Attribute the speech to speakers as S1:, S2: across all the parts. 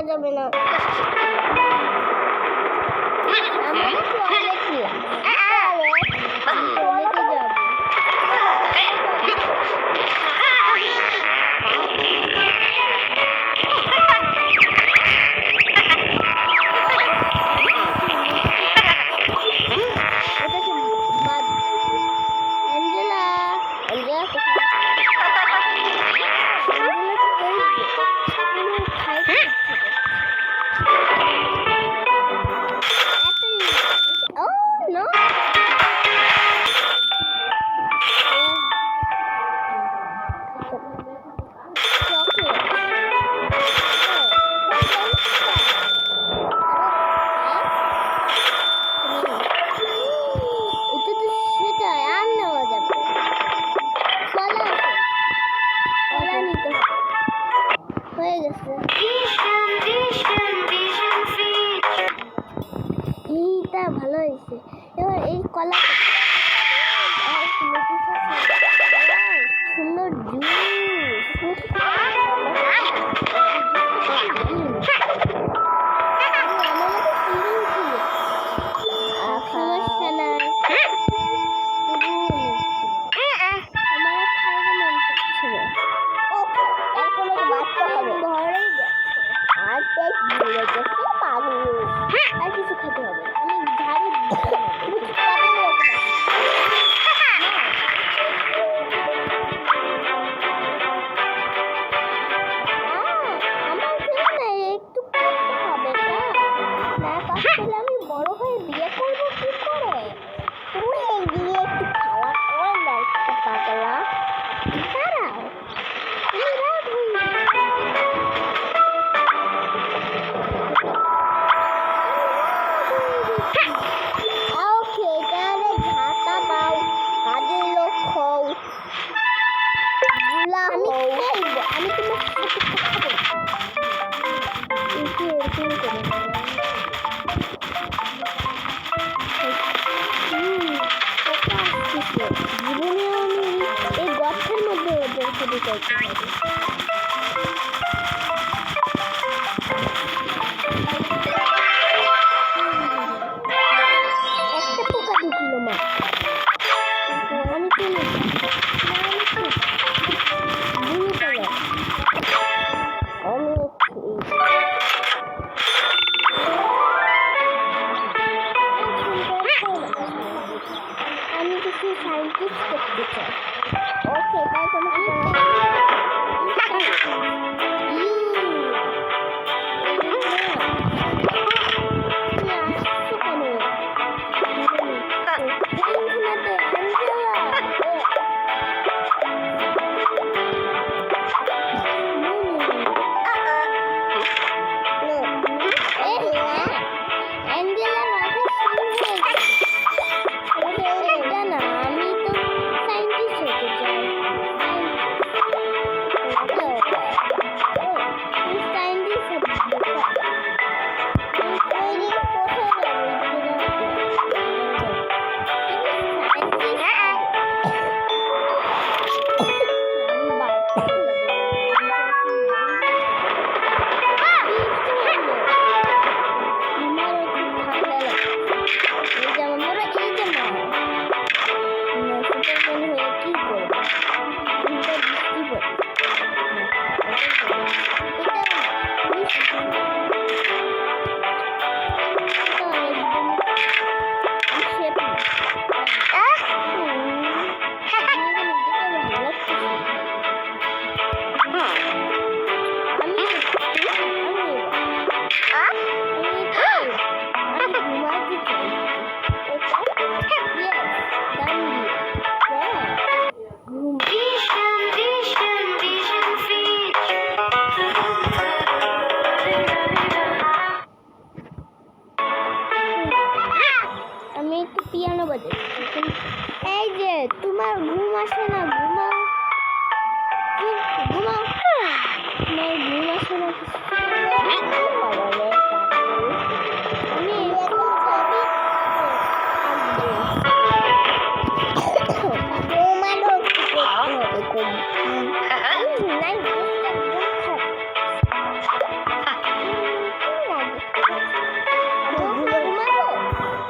S1: যাবে না এইটা ভালো হয়েছে। এবার এই কলা সুন্দর জুস সমস্যা না আর কিছু খেতে হবে। আমি ঝাড়ু একটু হবে না পারলে আমি বড় হয়ে বিয়ে করবো কি করে? তুমি গিয়ে একটু খাওয়া করে না একটা পাগলা দাঁড়াও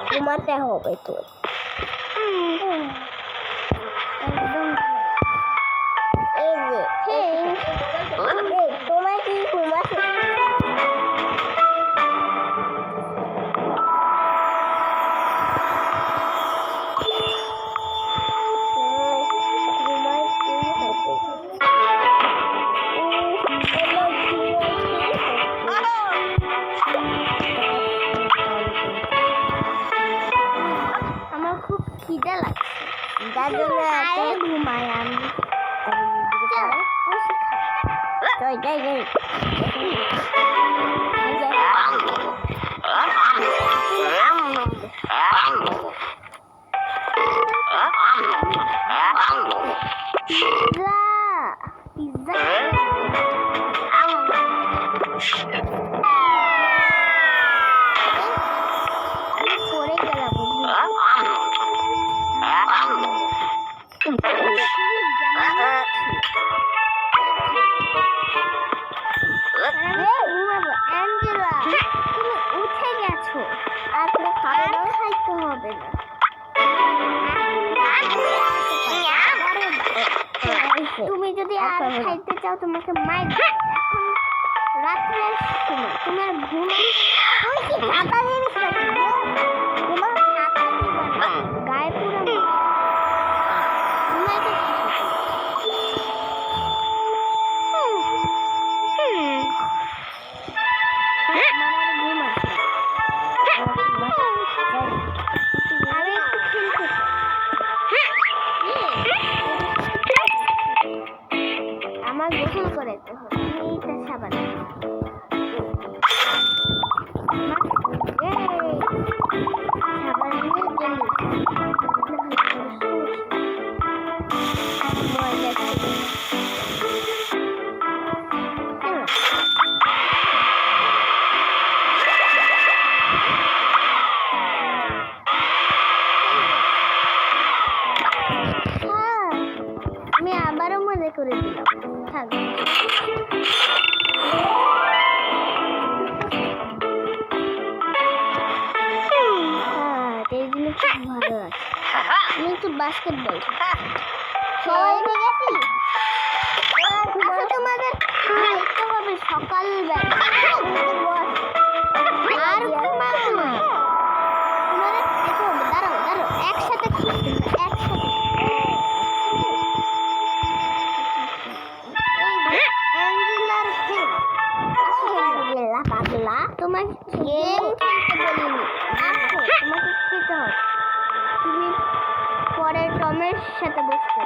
S1: ঘুমাতে হবে তোর তোমার কি ঘুমাতে আমার খুব খিদে লাগছে যার জন্য ঘুমাই আমি পড়ে গেলাম অ্যাঞ্জেলা তুমি উঠে গেছো আর খাইতে হবে না তুমি যদি আর খাইতে চাও তোমাকে মাইর এখন রাত্রের সময় তোমার ঘুম গায়ে পুরো আমার গোসল করে এইটা সাবান আমি আবারও মনে করে দিলাম থাক এই জিনিস খুব ভালো আছে আমি একটু বাস্কেটবল সবাই গেছি তোমাদের খাইতে হবে সকালবেলা আর তোমাদের খেতে হবে দাঁড়াও একসাথে তোমাকে গেম খেলতে বলিনি তোমাকে খেতে হবে তুমি পরে টমের সাথে বসতে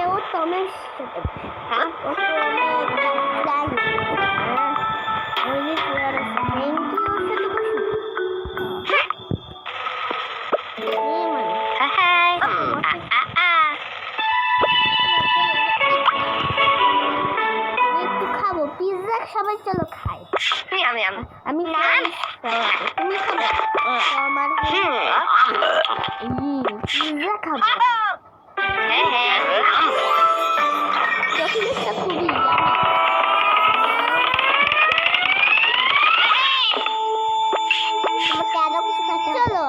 S1: ও টমের সাথে একটু খাবো পিৎজা সবাই চলো খাই আমি তুমি খাবো আমার পিৎজা খাবো চকলেটটা খুবই চলো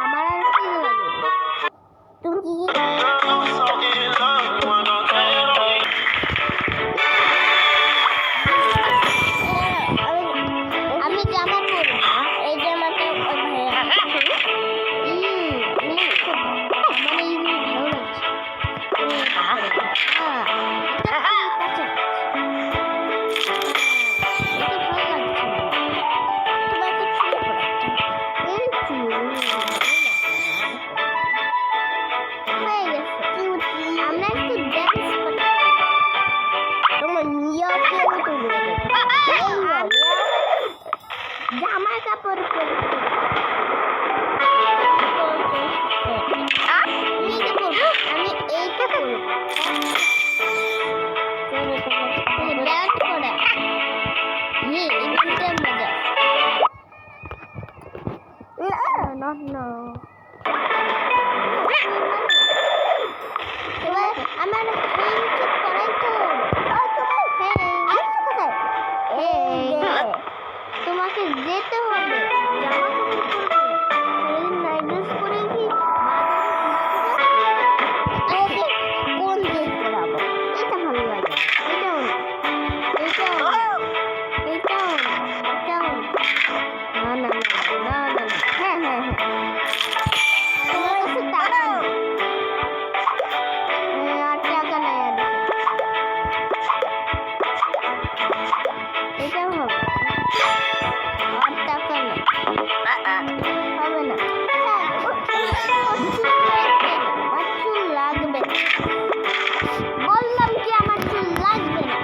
S1: আমার আর কি লাগে তুমি কি আমি জামা পরবো এই জামাটা মানে ভালো লাগছে না এবার আমার হ্যাং ঠিক করাই তো তোমাকে যেতে হবে জামা কাপড় পরবে নাইট ড্রেস পরে কি কোন ড্রেস পরাবো এটা ভালো লাগে এটাও না হ্যাঁ তোমার কাছে টাকা আর টাকা নাই এটাও হবে আর টাকা নেই হবে না আমার চুল লাগবে বললাম কি আমার চুল লাগবে না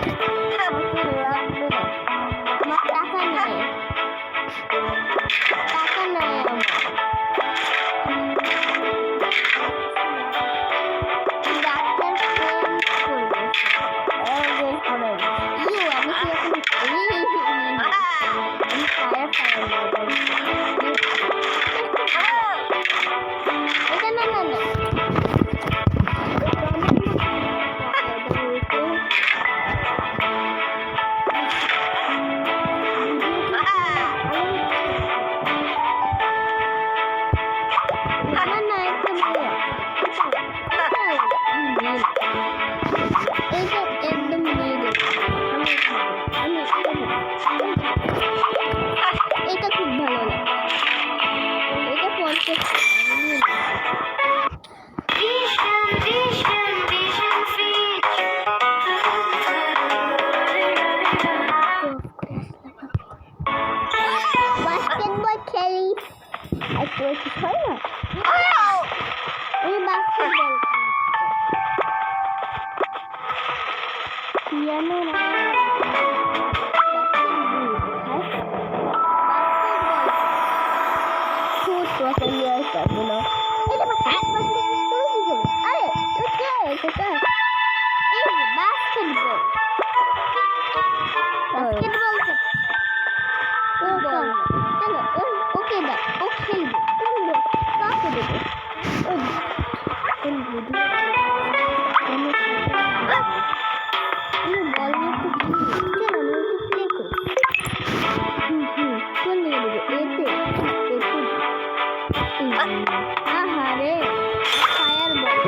S1: আমার টাকা নেই ডাক্তার এটা খুব ভালো লাগে এটা 50 বাস্কেটবল খেলি একটু কি হয় না আমি বাস্কেটবল পিয়ানো না আহারে ফায়ার বল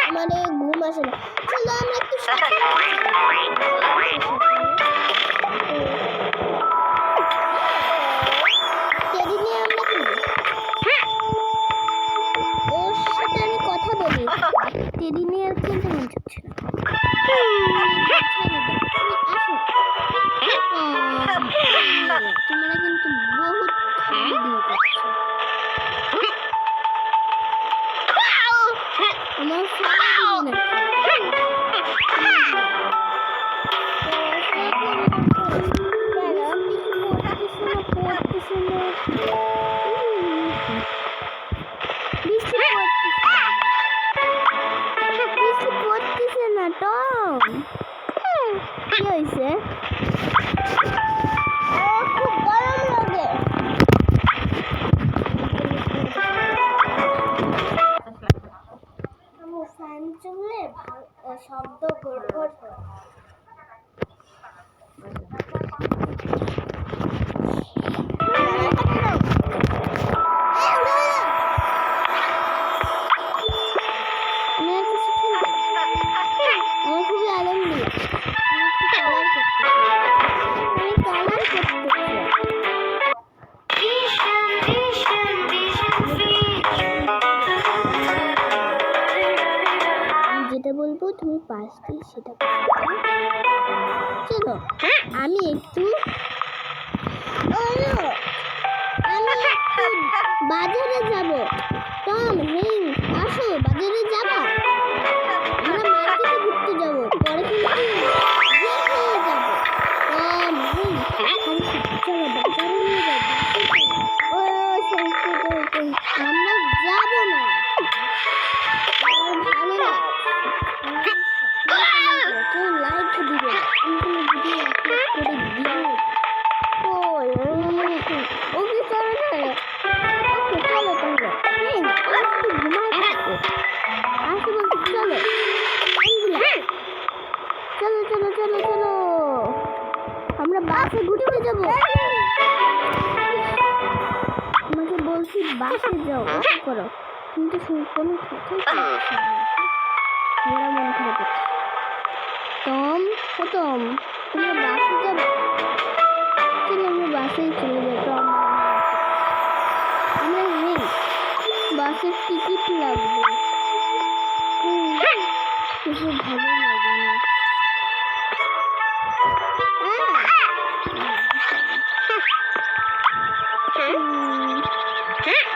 S1: আমি আমার ঘুম আসে না চলো আমরা একটু টেডি নিয়ে আমরা ওর সাথে আমি কথা বলি টেডি নিয়ে আর খেলতে মন চাচ্ছে না তোমরা কিন্তু বহুত খারাপ দিয়ে করছো আমার পড়তেছে না টম কি হয়েছে খুব গরম লাগে আমার ফ্যান চললে শব্দ গড়গড় হয় যেটা বলবো তুমি পাশ দিয়ে সেটা চলো আমি একটু বাজারে যাব টম হেং আসো বাজারে যাবা আমরা মার্কেটে ঘুরতে যাব পরে কিন্তু টম হেং চলো বাজারে নিয়ে যাবো আমরা যাবো না ভালো না বলছি বাসে যাও ওকে করো কিন্তু কোনো কথাই শুনছে না। ওরা মন খারাপ করছে। টম ও টম তুমি বাসে যাবে চলো আমরা বাসেই চলে যাই টম আমরা বাসের টিকিট লাগবে কিছু ভালো লাগে না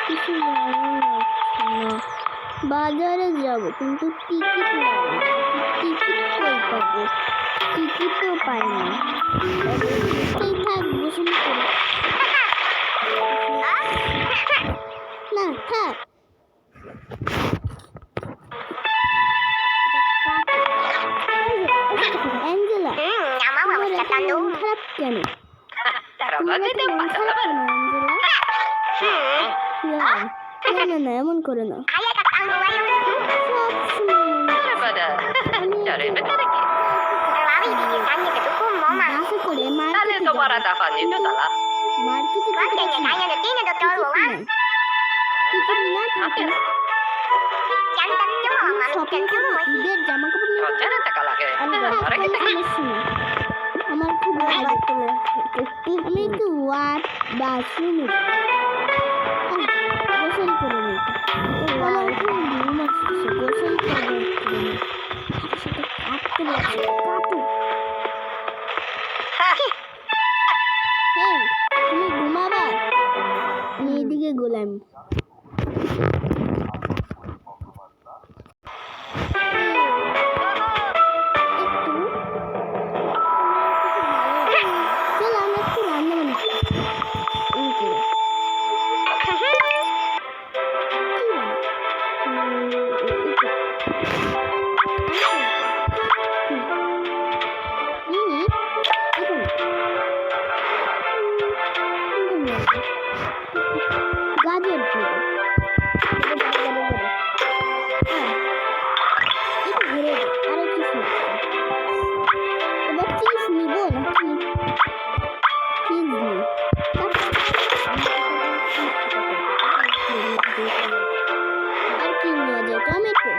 S1: কিছু ভালো লাগছে না বাজারে যাব কিন্তু টিকিট লাগবে টিকিট কই পাবো টিকিটও পাই না এই থাক বসে না থাক অ্যাঞ্জেলা মন খারাপ কেন তোমার এত মন খারাপ কেন অ্যাঞ্জেলা না না এমন করে না আশা করে ঈদের জামা আমার খুব আমি একটু ওয়াট বাথরুমে গোসল করে নিই আমার খুব ঘুম আসছে গোসল করে কাটতে পারছি কাটু হ্যাঁ তুমি ঘুমাবা আমি এদিকে গোলাম গাজর ঘুরে আরো কিছু এবার চিজ নিব নাকি চিজ নিই আর কি নিয়ে যায় টমেটো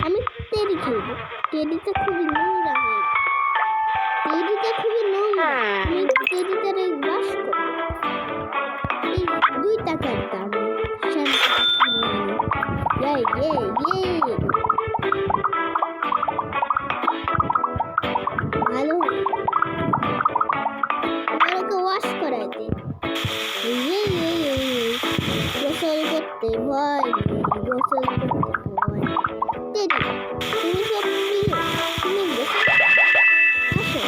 S1: আমি টেডি খেলবো টেডিটা খুবই নোংরা হয়ে টেডিটা খুবই নোংরা আমি টেডিটারে ব্রাশ করবো 2 টাকার দাম ভালো আমাকে ওয়াশ করাইতে গোসল করতে ভয় গোসল করতে ভয় টেডি তুমি সব তুমি গোসল আসো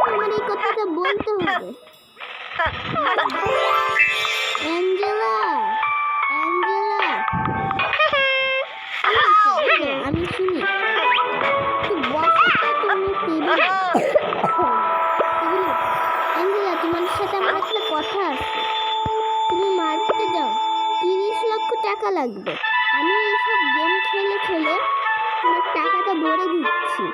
S1: তোমার এই কথাটা বলতে হবে অ্যাঞ্জেলা অ্যাঞ্জেলা আমি শুনি অ্যাঞ্জেলা তোমার সাথে আমার একটা কথা আছে তুমি মার্কেটে যাও 30 লক্ষ টাকা লাগবে আমি এইসব গেম খেলে খেলে তোমার টাকাটা ভরে দিচ্ছি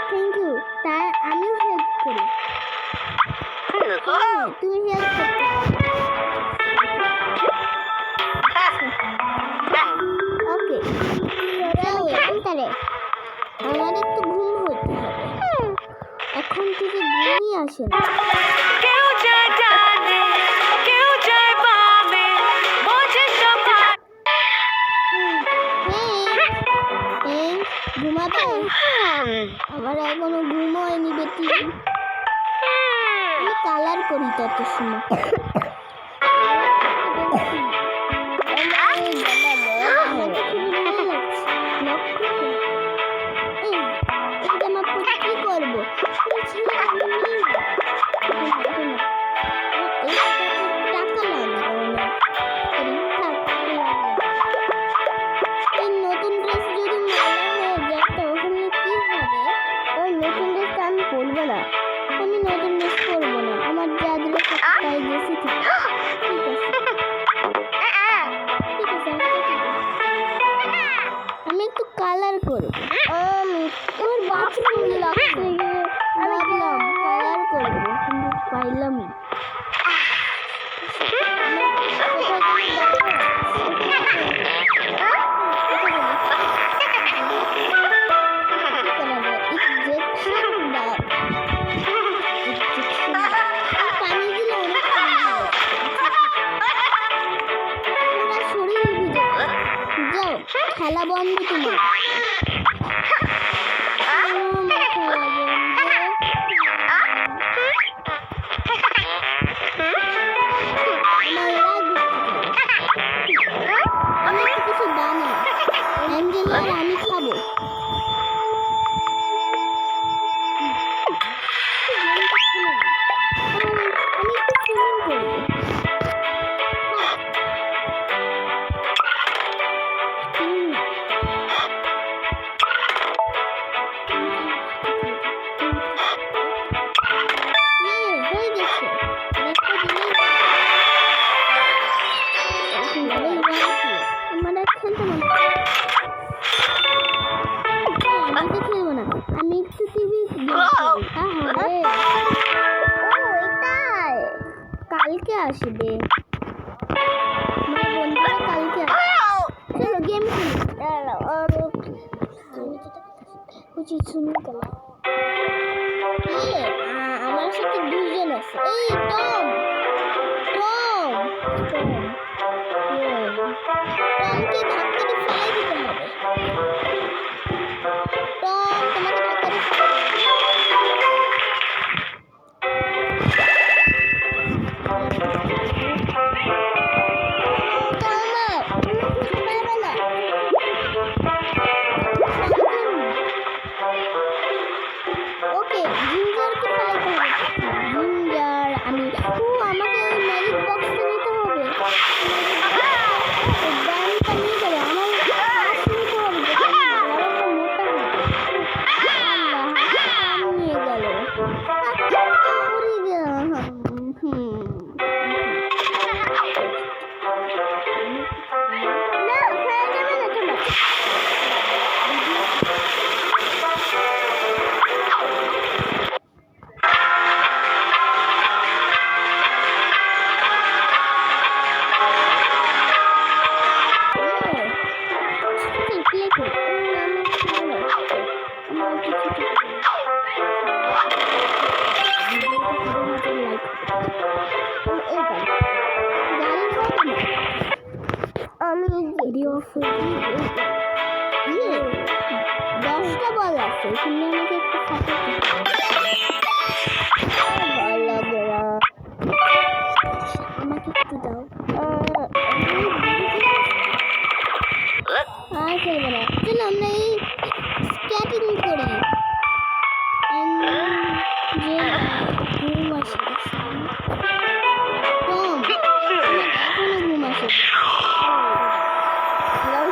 S1: থ্যাংক ইউ তাই আমিও হেল্প করি তুমি হেল্প করতে ওকে আসে না।
S2: কেউ যায় ডানে, কেউ যায় বামে, বোঝে সবাই।
S1: ঘুমাবে? আমার এখনো ঘুম হয়নি বেটি। আমি কালার করি তত সময়। কি করবো? টাকা লাগবে। এই নতুন ড্রেস যদি ময়লা হয়ে যায় তখন কি হবে? ওই নতুন ড্রেসটা আমি পরবো না। আমি নতুন ড্রেস পরবো না। আমার যা ড্রেস তাই ড্রেসই ঠিক আছে। আমি একটু কালার করবো। আমার বাথরুম লাগছে। ভাবলাম কালার করবো কিন্তু পাইলাম না। খেলা বন্ধ তোমার। কিছু দানা অ্যাঞ্জেলার আমি খাবো। আমি একটু টিভি কালকে আসবে। আমার বন্ধুরা কালকে আসবে। চলো গেম আমার সাথে দুজন আছে। এই টম টম টম টমকে ধাক্কা দিয়ে ফেলে দিতে হবে। টম তোমাকে ধাক্কা দিয়ে ওকে জিঞ্জারকে ফেলাইতে হবে। জিঞ্জার আমি আমাকে ওই ম্যাজিক বক্সটা নিতে হবে। ব্যাংকটা নিয়ে যাবে। আমার হাত নিতে হবে। নিয়ে গেল দশটা বল আছে। এখানে আমাকে একটু ভালো লাগে না। আমাকে একটু দাও। আর খেলবো না। চলো আমরা এই স্কেটিং করি। যে ঘুম আসে টম এখনো ঘুম আসে। আমার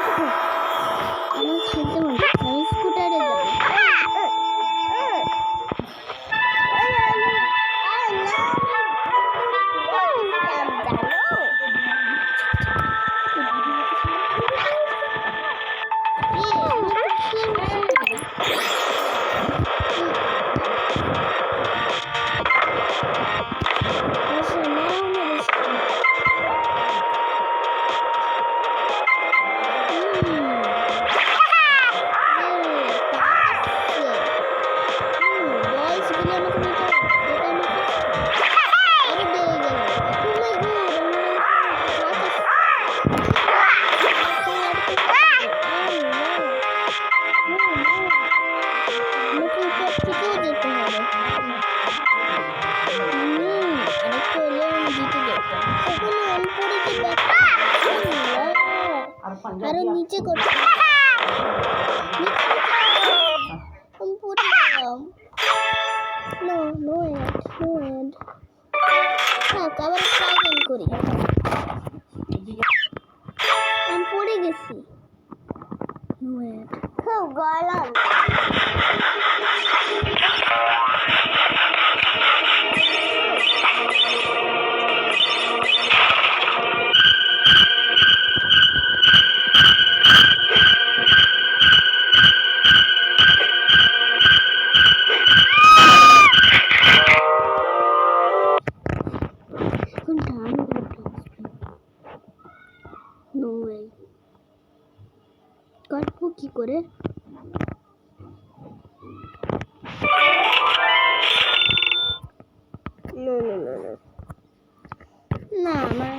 S1: খেলতে মন চাচ্ছে। আমি স্কুটারে যাবো। নিচে করছি আমি পড়ে গেলাম no no and no and থাক আবার ট্রাই করি আমি পড়ে গেছি নো এন্ড খুব গরম নো ওয়ে কাটবো কি করে নো নো নো নো না আমার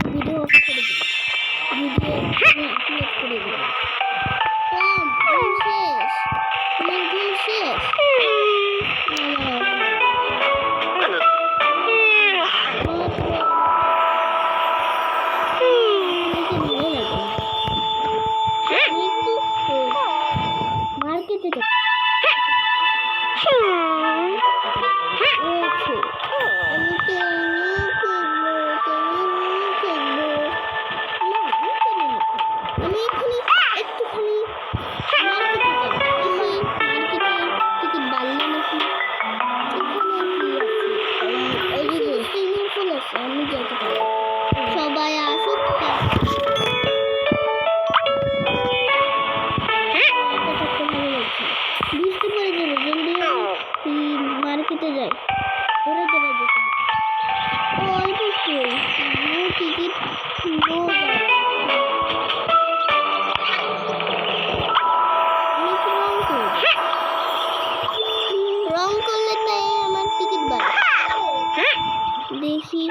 S1: ভিডিও অফ করে দিই ভিডিও আপলোড করে দিই টম ঘুম শেষ তোমার ঘুম শেষ মার্কেটে সবাই আসুক বৃষ্টি পড়ে যাবে জলদি মার্কেটে যাই ধরে ধরে যেতে অল্প টিকিট রং করলে তাই আমার টিকিট বাড়ে দেখি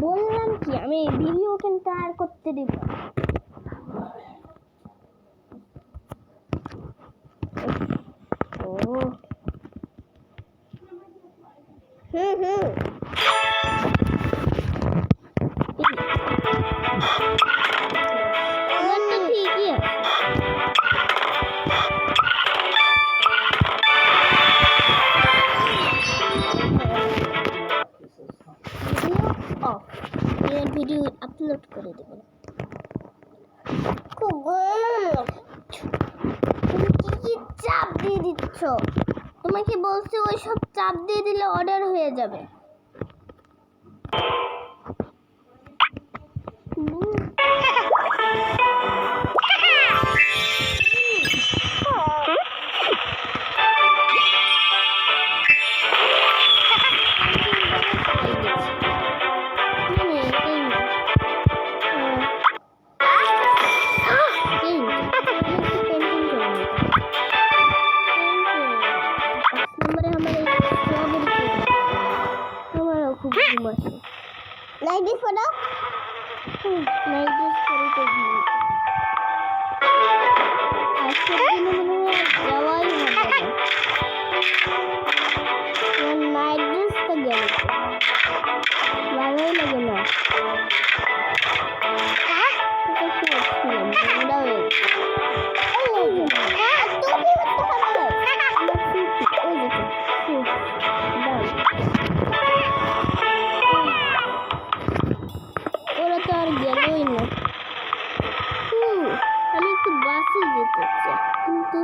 S1: বললাম কি আমি ভিডিও কিন্তু আর করতে দিব ঠিকই আছে ভিডিও আপলোড করে দেব খুব গরম তুমি কি চাপ দিয়ে দিচ্ছ তোমাকে বলছি ওই সব চাপ দিয়ে দিলে অর্ডার হয়ে যাবে Like this photo? Like this photo. আজকের দিনে মনে হয় যাওয়াই হবে না নাইট ড্রেসটা গেল ভালোই লাগে না ওরা তো আর গেলই না আমি একটু বাসে যেতে চাই কিন্তু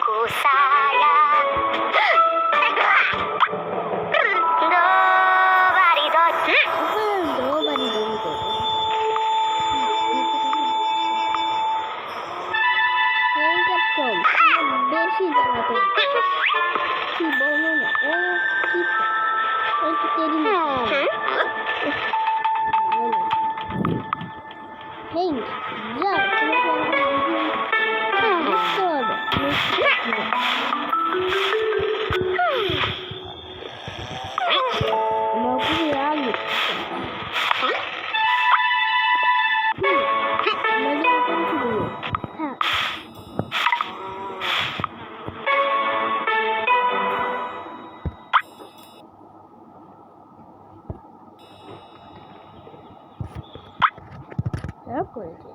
S2: aku sayang. Nobody does.
S1: Nobody does it. এইটা তো বেশি জ্বালাতে কি বলো না ও কি একটু তেরি হেই যা তোমাকে বুঝতে হবে নৌকরি আগে মজা করছি হ্যাঁ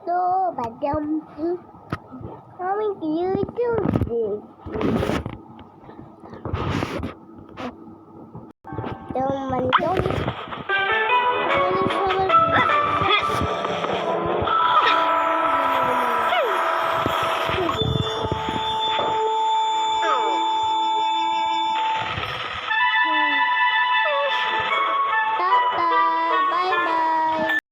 S1: তো বাদাম আমি ইউটিউব দেখি তো মানে